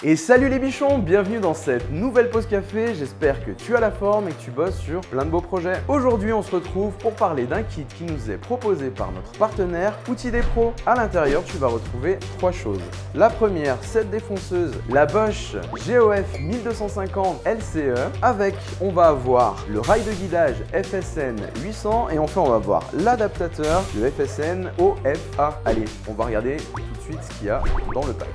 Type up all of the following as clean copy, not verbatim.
Et salut les bichons, bienvenue dans cette nouvelle pause café, j'espère que tu as la forme et que tu bosses sur plein de beaux projets. Aujourd'hui on se retrouve pour parler d'un kit qui nous est proposé par notre partenaire Outils des Pros. À l'intérieur tu vas retrouver trois choses. La première, cette défonceuse, la Bosch GOF 1250 LCE. Avec, on va avoir le rail de guidage FSN 800 et enfin on va voir l'adaptateur de FSN OFA. Allez, on va regarder tout de suite ce qu'il y a dans le pack.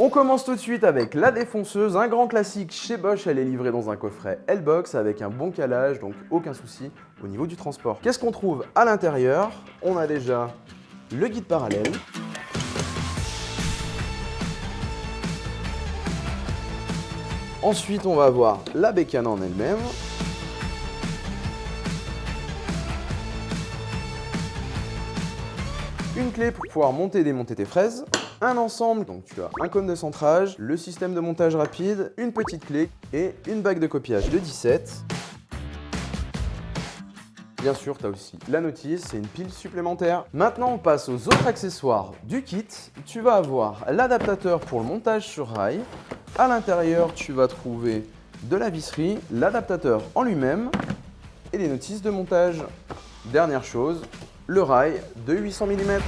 On commence tout de suite avec la défonceuse, un grand classique chez Bosch, elle est livrée dans un coffret L-Box avec un bon calage, donc aucun souci au niveau du transport. Qu'est-ce qu'on trouve à l'intérieur? On a déjà le guide parallèle. Ensuite, on va avoir la bécane en elle-même. Une clé pour pouvoir monter et démonter tes fraises. Un ensemble, donc tu as un cône de centrage, le système de montage rapide, une petite clé et une bague de copiage de 17. Bien sûr, tu as aussi la notice et une pile supplémentaire. Maintenant, on passe aux autres accessoires du kit. Tu vas avoir l'adaptateur pour le montage sur rail. À l'intérieur, tu vas trouver de la visserie, l'adaptateur en lui-même et les notices de montage. Dernière chose, le rail de 800 mm.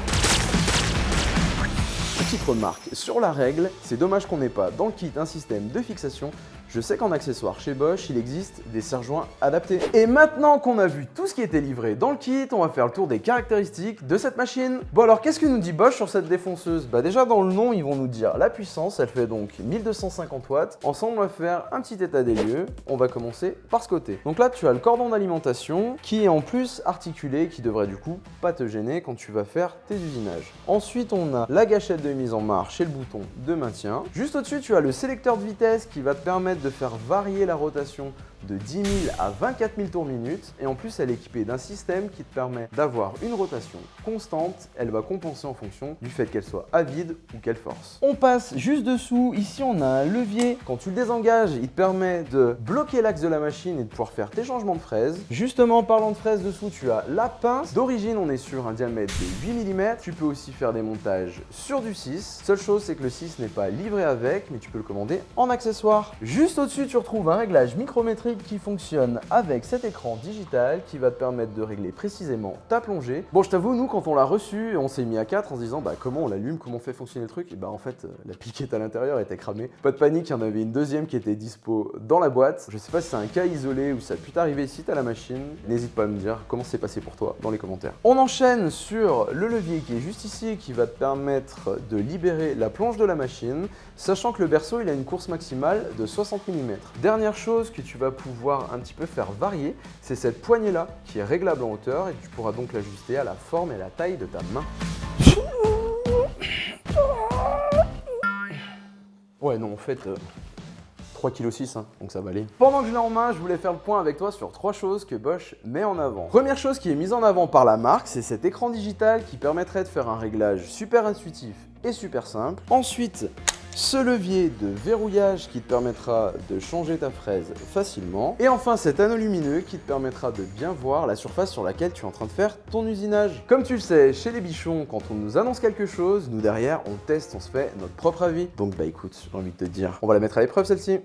Petite remarque sur la règle, c'est dommage qu'on n'ait pas dans le kit un système de fixation. Je sais qu'en accessoire chez Bosch, il existe des serre-joints adaptés. Et maintenant qu'on a vu tout ce qui était livré dans le kit, on va faire le tour des caractéristiques de cette machine. Bon alors, qu'est-ce que nous dit Bosch sur cette défonceuse? Bah déjà dans le nom, ils vont nous dire la puissance, elle fait donc 1250 watts. Ensemble, on va faire un petit état des lieux. On va commencer par ce côté. Donc là, tu as le cordon d'alimentation qui est en plus articulé, qui devrait du coup pas te gêner quand tu vas faire tes usinages. Ensuite, on a la gâchette de mise en marche et le bouton de maintien. Juste au-dessus, tu as le sélecteur de vitesse qui va te permettre de faire varier la rotation de 10 000 à 24 000 tours minute. Et en plus, elle est équipée d'un système qui te permet d'avoir une rotation constante. Elle va compenser en fonction du fait qu'elle soit à vide ou qu'elle force. On passe juste dessous. Ici, on a un levier. Quand tu le désengages, il te permet de bloquer l'axe de la machine et de pouvoir faire tes changements de fraises. Justement, en parlant de fraises, dessous, tu as la pince. D'origine, on est sur un diamètre de 8 mm. Tu peux aussi faire des montages sur du 6. Seule chose, c'est que le 6 n'est pas livré avec, mais tu peux le commander en accessoire. Juste au-dessus, tu retrouves un réglage micrométrique qui fonctionne avec cet écran digital qui va te permettre de régler précisément ta plongée. Bon, je t'avoue, nous, quand on l'a reçu, on s'est mis à 4 en se disant bah comment on l'allume, comment on fait fonctionner le truc. Et bah en fait, la piquette à l'intérieur était cramée. Pas de panique, il y en avait une deuxième qui était dispo dans la boîte. Je sais pas si c'est un cas isolé ou ça a pu t'arriver si t'as la machine. N'hésite pas à me dire comment c'est passé pour toi dans les commentaires. On enchaîne sur le levier qui est juste ici qui va te permettre de libérer la plonge de la machine, sachant que le berceau il a une course maximale de 60 mm. Dernière chose que tu vas pouvoir un petit peu faire varier, c'est cette poignée là qui est réglable en hauteur et tu pourras donc l'ajuster à la forme et la taille de ta main. Ouais non en fait 3,6 kg, hein, donc ça va aller. Pendant que je l'ai en main, je voulais faire le point avec toi sur trois choses que Bosch met en avant. Première chose qui est mise en avant par la marque, c'est cet écran digital qui permettrait de faire un réglage super intuitif et super simple. Ensuite, ce levier de verrouillage qui te permettra de changer ta fraise facilement. Et enfin cet anneau lumineux qui te permettra de bien voir la surface sur laquelle tu es en train de faire ton usinage. Comme tu le sais, chez les bichons, quand on nous annonce quelque chose, nous derrière on teste, on se fait notre propre avis. Donc bah écoute, j'ai envie de te dire, on va la mettre à l'épreuve celle-ci.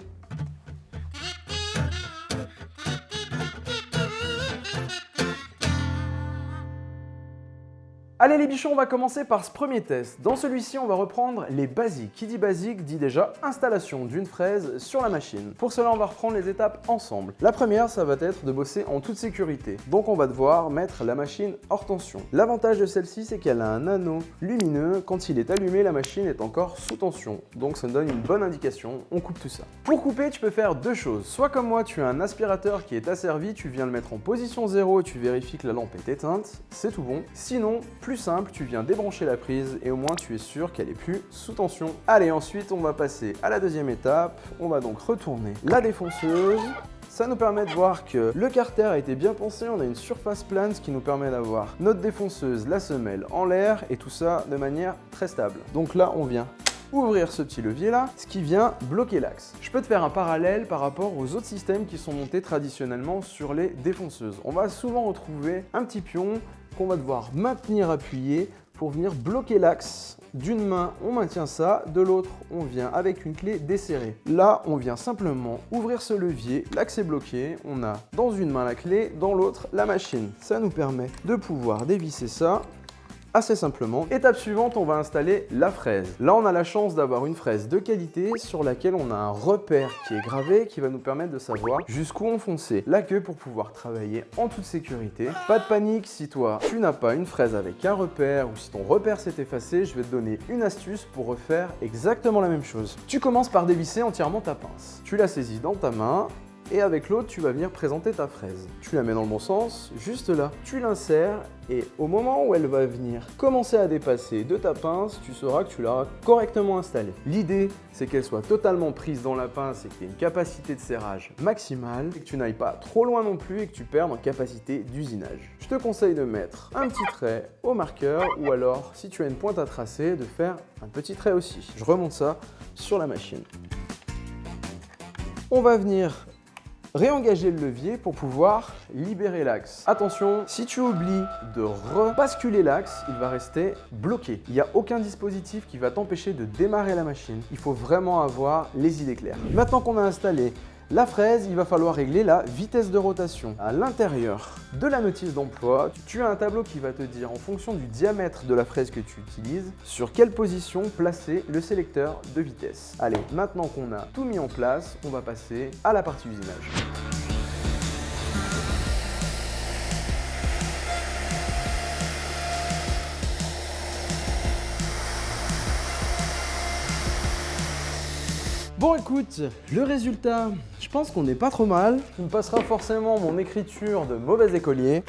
Allez les bichons, on va commencer par ce premier test. Dans celui-ci, on va reprendre les basiques. Qui dit basique dit déjà installation d'une fraise sur la machine. Pour cela, on va reprendre les étapes ensemble. La première, ça va être de bosser en toute sécurité. Donc on va devoir mettre la machine hors tension. L'avantage de celle-ci, c'est qu'elle a un anneau lumineux. Quand il est allumé, la machine est encore sous tension. Donc ça nous donne une bonne indication. On coupe tout ça. Pour couper, tu peux faire deux choses. Soit comme moi, tu as un aspirateur qui est asservi, tu viens le mettre en position 0 et tu vérifies que la lampe est éteinte. C'est tout bon. Sinon, plus simple, tu viens débrancher la prise et au moins tu es sûr qu'elle est plus sous tension. Allez, ensuite on va passer à la deuxième étape. On va donc retourner la défonceuse. Ça nous permet de voir que le carter a été bien pensé, on a une surface plane, ce qui nous permet d'avoir notre défonceuse, la semelle en l'air et tout ça de manière très stable. Donc là on vient ouvrir ce petit levier là, ce qui vient bloquer l'axe. Je peux te faire un parallèle par rapport aux autres systèmes qui sont montés traditionnellement sur les défonceuses. On va souvent retrouver un petit pion qu'on va devoir maintenir appuyé pour venir bloquer l'axe. D'une main, on maintient ça, de l'autre, on vient avec une clé desserrée. Là, on vient simplement ouvrir ce levier, l'axe est bloqué, on a dans une main la clé, dans l'autre la machine. Ça nous permet de pouvoir dévisser ça assez simplement. Étape suivante, on va installer la fraise. Là, on a la chance d'avoir une fraise de qualité sur laquelle on a un repère qui est gravé qui va nous permettre de savoir jusqu'où enfoncer la queue pour pouvoir travailler en toute sécurité. Pas de panique si toi, tu n'as pas une fraise avec un repère ou si ton repère s'est effacé, je vais te donner une astuce pour refaire exactement la même chose. Tu commences par dévisser entièrement ta pince. Tu la saisis dans ta main. Et avec l'autre, tu vas venir présenter ta fraise. Tu la mets dans le bon sens, juste là. Tu l'insères et au moment où elle va venir commencer à dépasser de ta pince, tu sauras que tu l'as correctement installée. L'idée, c'est qu'elle soit totalement prise dans la pince et qu'il y ait une capacité de serrage maximale, et que tu n'ailles pas trop loin non plus et que tu perdes en capacité d'usinage. Je te conseille de mettre un petit trait au marqueur ou alors, si tu as une pointe à tracer, de faire un petit trait aussi. Je remonte ça sur la machine. On va venir réengager le levier pour pouvoir libérer l'axe. Attention, si tu oublies de rebasculer l'axe, il va rester bloqué. Il n'y a aucun dispositif qui va t'empêcher de démarrer la machine. Il faut vraiment avoir les idées claires. Maintenant qu'on a installé la fraise, il va falloir régler la vitesse de rotation. À l'intérieur de la notice d'emploi, tu as un tableau qui va te dire en fonction du diamètre de la fraise que tu utilises, sur quelle position placer le sélecteur de vitesse. Allez, maintenant qu'on a tout mis en place, on va passer à la partie usinage. Bon écoute, le résultat, je pense qu'on n'est pas trop mal. Tu me passeras forcément mon écriture de mauvais écolier.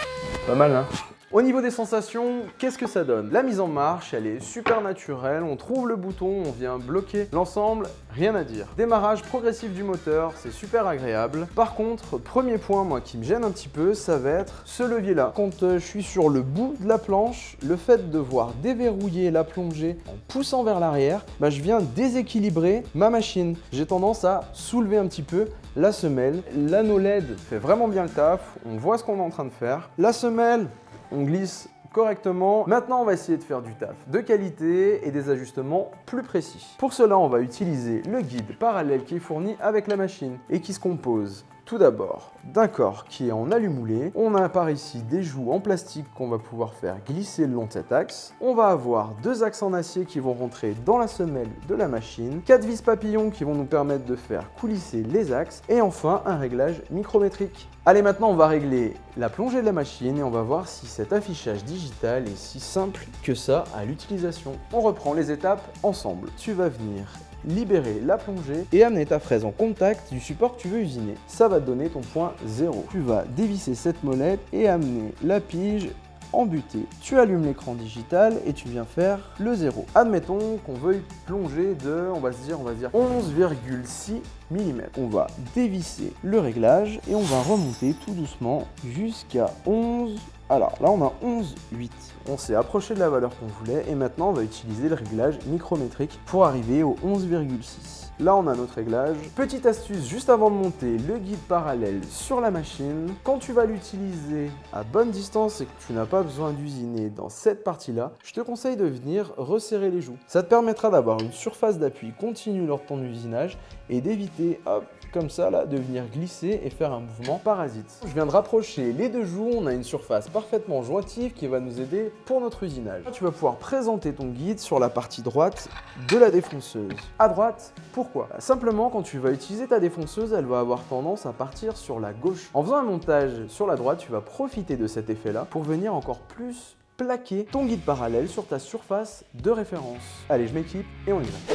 Pas mal hein. Au niveau des sensations, qu'est-ce que ça donne? La mise en marche, elle est super naturelle, on trouve le bouton, on vient bloquer l'ensemble, rien à dire. Démarrage progressif du moteur, c'est super agréable. Par contre, premier point moi qui me gêne un petit peu, ça va être ce levier-là. Quand je suis sur le bout de la planche, le fait de devoir déverrouiller la plongée en poussant vers l'arrière, je viens déséquilibrer ma machine. J'ai tendance à soulever un petit peu la semelle. L'anneau LED fait vraiment bien le taf, on voit ce qu'on est en train de faire. La semelle, on glisse correctement. Maintenant, on va essayer de faire du taf de qualité et des ajustements plus précis. Pour cela, on va utiliser le guide parallèle qui est fourni avec la machine et qui se compose tout d'abord d'un corps qui est en alu-moulé. On a par ici des joues en plastique qu'on va pouvoir faire glisser le long de cet axe. On va avoir deux axes en acier qui vont rentrer dans la semelle de la machine, 4 vis papillons qui vont nous permettre de faire coulisser les axes et enfin un réglage micrométrique. Allez, maintenant on va régler la plongée de la machine et on va voir si cet affichage digital est si simple que ça à l'utilisation. On reprend les étapes ensemble. Tu vas venir libérer la plongée et amener ta fraise en contact du support que tu veux usiner. Ça va te donner ton point 0. Tu vas dévisser cette molette et amener la pige en butée. Tu allumes l'écran digital et tu viens faire le 0. Admettons qu'on veuille plonger de, on va dire 11,6 mm. On va dévisser le réglage et on va remonter tout doucement jusqu'à 11. Alors là on a 11,8. On s'est approché de la valeur qu'on voulait et maintenant on va utiliser le réglage micrométrique pour arriver au 11,6. Là on a notre réglage. Petite astuce juste avant de monter le guide parallèle sur la machine. Quand tu vas l'utiliser à bonne distance et que tu n'as pas besoin d'usiner dans cette partie-là, je te conseille de venir resserrer les joues. Ça te permettra d'avoir une surface d'appui continue lors de ton usinage et d'éviter, hop, comme ça là, de venir glisser et faire un mouvement parasite. Je viens de rapprocher les deux joues, on a une surface parfaitement jointive qui va nous aider pour notre usinage. Tu vas pouvoir présenter ton guide sur la partie droite de la défonceuse. À droite, pourquoi? Simplement, quand tu vas utiliser ta défonceuse, elle va avoir tendance à partir sur la gauche. En faisant un montage sur la droite, tu vas profiter de cet effet-là pour venir encore plus plaquer ton guide parallèle sur ta surface de référence. Allez, je m'équipe et on y va.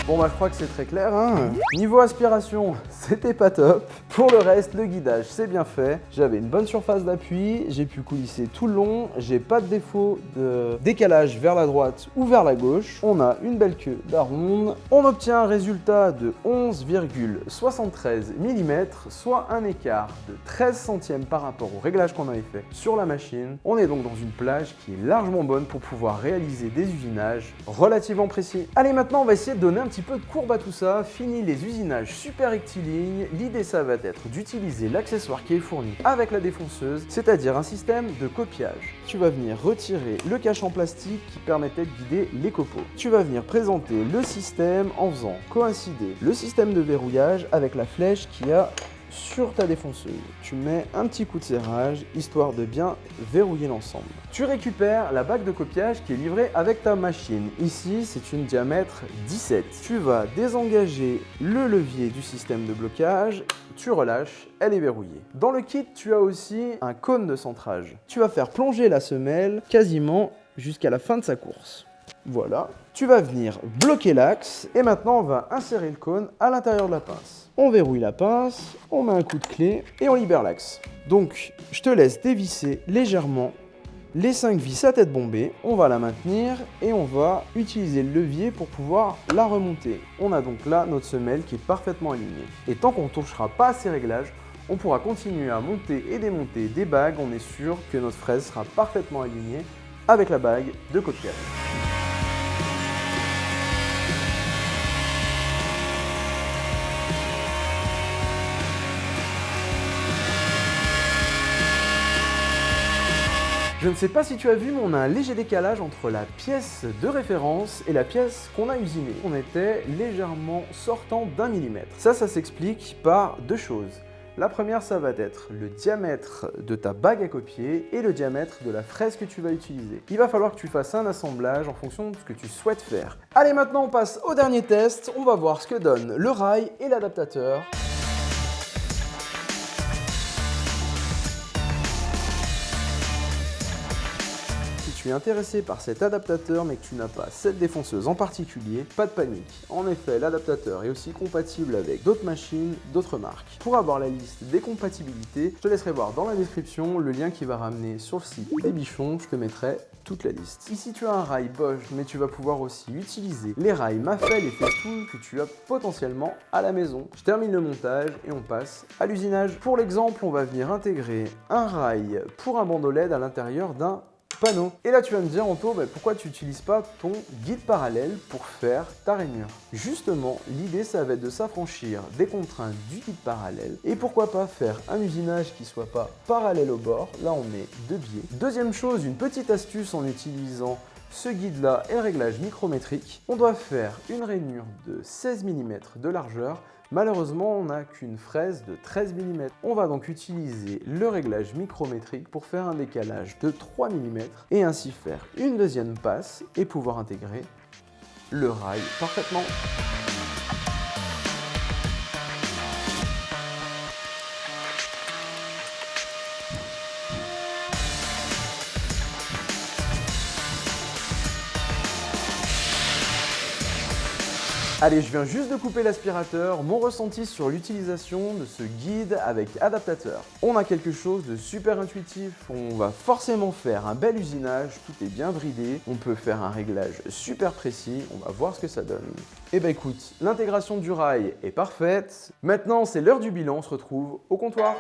Bon je crois que c'est très clair hein. Niveau aspiration, c'était pas top. Pour le reste, le guidage c'est bien fait, j'avais une bonne surface d'appui, j'ai pu coulisser tout le long, j'ai pas de défaut de décalage vers la droite ou vers la gauche, on a une belle queue d'aronde, on obtient un résultat de 11,73 mm, soit un écart de 13 centièmes par rapport au réglage qu'on avait fait sur la machine. On est donc dans une plage qui est largement bonne pour pouvoir réaliser des usinages relativement précis. Allez, maintenant on va essayer de donner un petit peu de courbe à tout ça. Fini les usinages super rectilignes, l'idée ça va être d'utiliser l'accessoire qui est fourni avec la défonceuse, c'est-à-dire un système de copiage. Tu vas venir retirer le cache en plastique qui permettait de guider les copeaux. Tu vas venir présenter le système en faisant coïncider le système de verrouillage avec la flèche qu'il y a sur ta défonceuse. Tu mets un petit coup de serrage histoire de bien verrouiller l'ensemble. Tu récupères la bague de copiage qui est livrée avec ta machine. Ici, c'est une diamètre 17. Tu vas désengager le levier du système de blocage, tu relâches, elle est verrouillée. Dans le kit, tu as aussi un cône de centrage. Tu vas faire plonger la semelle quasiment jusqu'à la fin de sa course. Voilà. Tu vas venir bloquer l'axe et maintenant on va insérer le cône à l'intérieur de la pince. On verrouille la pince, on met un coup de clé et on libère l'axe. Donc, je te laisse dévisser légèrement les 5 vis à tête bombée. On va la maintenir et on va utiliser le levier pour pouvoir la remonter. On a donc là notre semelle qui est parfaitement alignée. Et tant qu'on ne touchera pas à ces réglages, on pourra continuer à monter et démonter des bagues. On est sûr que notre fraise sera parfaitement alignée avec la bague de copiage. Je ne sais pas si tu as vu, mais on a un léger décalage entre la pièce de référence et la pièce qu'on a usinée. On était légèrement sortant d'1 mm. Ça s'explique par deux choses. La première, ça va être le diamètre de ta bague à copier et le diamètre de la fraise que tu vas utiliser. Il va falloir que tu fasses un assemblage en fonction de ce que tu souhaites faire. Allez, maintenant on passe au dernier test. On va voir ce que donne le rail et l'adaptateur. Si tu es intéressé par cet adaptateur mais que tu n'as pas cette défonceuse en particulier, pas de panique. En effet, l'adaptateur est aussi compatible avec d'autres machines, d'autres marques. Pour avoir la liste des compatibilités, je te laisserai voir dans la description le lien qui va ramener sur le site des bichons, je te mettrai toute la liste. Ici tu as un rail Bosch, mais tu vas pouvoir aussi utiliser les rails Maffel et Festool que tu as potentiellement à la maison. Je termine le montage et on passe à l'usinage. Pour l'exemple, on va venir intégrer un rail pour un bandeau LED à l'intérieur d'un panneau. Et là tu vas me dire, Anto, pourquoi tu n'utilises pas ton guide parallèle pour faire ta rainure? Justement, l'idée ça va être de s'affranchir des contraintes du guide parallèle et pourquoi pas faire un usinage qui soit pas parallèle au bord. Là on met deux biais. Deuxième chose, une petite astuce en utilisant ce guide là et le réglage micrométrique, on doit faire une rainure de 16 mm de largeur. Malheureusement, on n'a qu'une fraise de 13 mm. On va donc utiliser le réglage micrométrique pour faire un décalage de 3 mm et ainsi faire une deuxième passe et pouvoir intégrer le rail parfaitement. Allez, je viens juste de couper l'aspirateur, mon ressenti sur l'utilisation de ce guide avec adaptateur. On a quelque chose de super intuitif, on va forcément faire un bel usinage, tout est bien bridé, on peut faire un réglage super précis, on va voir ce que ça donne. Et bah écoute, l'intégration du rail est parfaite, maintenant c'est l'heure du bilan, on se retrouve au comptoir.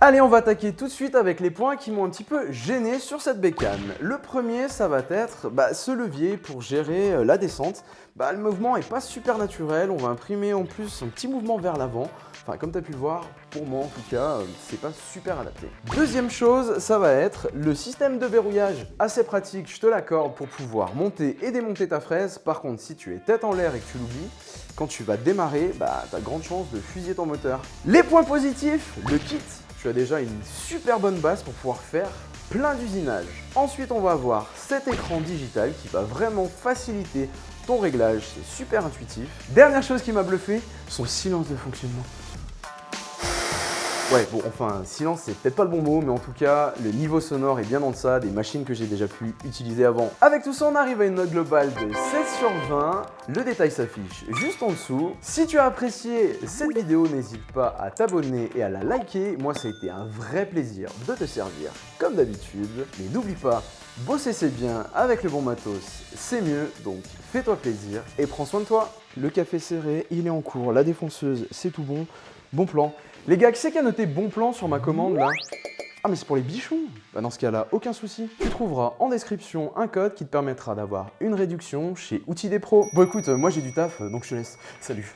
Allez, on va attaquer tout de suite avec les points qui m'ont un petit peu gêné sur cette bécane. Le premier, ça va être ce levier pour gérer la descente. Le mouvement est pas super naturel, on va imprimer en plus un petit mouvement vers l'avant. Enfin, comme tu as pu le voir, pour moi en tout cas, c'est pas super adapté. Deuxième chose, ça va être le système de verrouillage. Assez pratique, je te l'accorde, pour pouvoir monter et démonter ta fraise. Par contre, si tu es tête en l'air et que tu l'oublies, quand tu vas démarrer, tu as grande chance de fusiller ton moteur. Les points positifs, le kit. Tu as déjà une super bonne base pour pouvoir faire plein d'usinages. Ensuite, on va avoir cet écran digital qui va vraiment faciliter ton réglage, c'est super intuitif. Dernière chose qui m'a bluffé, son silence de fonctionnement. Ouais, bon, enfin, silence, c'est peut-être pas le bon mot, mais en tout cas, le niveau sonore est bien en deçà des machines que j'ai déjà pu utiliser avant. Avec tout ça, on arrive à une note globale de 16/20. Le détail s'affiche juste en dessous. Si tu as apprécié cette vidéo, n'hésite pas à t'abonner et à la liker. Moi, ça a été un vrai plaisir de te servir, comme d'habitude. Mais n'oublie pas, bosser c'est bien, avec le bon matos, c'est mieux. Donc, fais-toi plaisir et prends soin de toi. Le café serré, il est en cours. La défonceuse, c'est tout bon. Bon plan. Les gars, qui c'est qui a noté bon plan sur ma commande là? Ah mais c'est pour les bichons? Bah dans ce cas-là, aucun souci. Tu trouveras en description un code qui te permettra d'avoir une réduction chez Outils des Pros. Bon écoute, moi j'ai du taf, donc je te laisse. Salut.